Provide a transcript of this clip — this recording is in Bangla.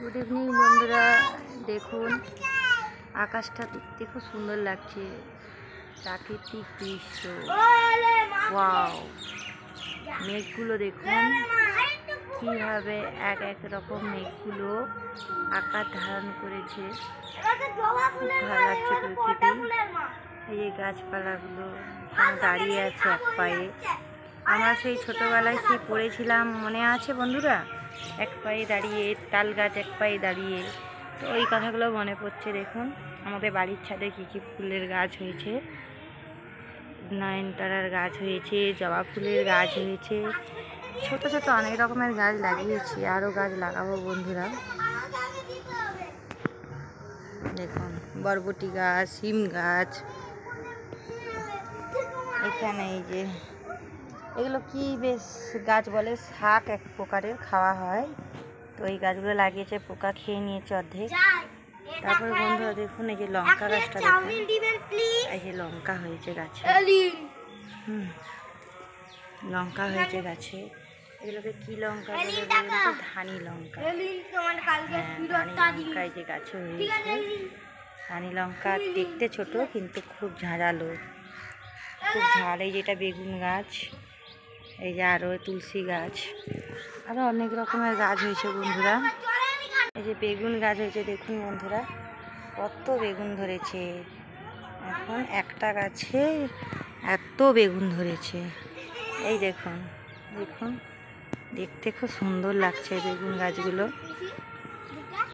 গুড ইভিনিং বন্ধুরা, দেখুন আকাশটা দেখতে খুব সুন্দর লাগছে। প্রাকৃতিক দৃশ্য, ওয়াও! মেঘগুলো দেখুন কিভাবে এক এক রকম মেঘগুলো আকার ধারণ করেছে। খুব ভালো লাগছে প্রকৃতি। এই যে গাছপালাগুলো দাঁড়িয়ে আছে এক পায়ে। আমরা সেই ছোটবেলায় সেই পড়েছিলাম, মনে আছে বন্ধুরা? এক পায়ে দাঁড়িয়ে, তাল গাছ এক পায়ে দাঁড়িয়ে। তো ওই কথাগুলো মনে পড়ছে। দেখুন আমাদের বাড়ির ছাদে কী কী ফুলের গাছ হয়েছে। নয়নতারার গাছ হয়েছে, জবা ফুলের গাছ হয়েছে, ছোট ছোট অনেক রকমের গাছ লাগিয়েছি, আরও গাছ লাগাবো বন্ধুরা। দেখুন বরবটি গাছ, শিম গাছ, এখানে এই যে এগুলো কি বেশ গাছ বলে, শাক এক প্রকারের, খাওয়া হয়। তো এই গাছগুলো লাগিয়েছে, পোকা খেয়ে নিয়েছে অর্ধেক। তারপরে বন্ধুরা দেখুন এই যে লঙ্কা গাছটা দেখুন, এই যে লঙ্কা হয়েছে গাছে। লঙ্কা হয়েছে গাছে। এগুলোকে কি লঙ্কা বলে বলুন তো? ধানি লঙ্কা। ধানি লঙ্কা এই যে গাছে হয়েছে। ধানি লঙ্কা দেখতে ছোট কিন্তু খুব ঝাঁঝালো, খুব ঝাল। এই যেটা বেগুন গাছ, এই যে আরও তুলসী গাছ, আরও অনেক রকমের গাছ হয়েছে বন্ধুরা। এই যে বেগুন গাছ হয়েছে, দেখুন বন্ধুরা কত বেগুন ধরেছে। এখন একটা গাছে এত বেগুন ধরেছে। এই দেখুন দেখুন, দেখতে খুব সুন্দর লাগছে বেগুন গাছগুলো।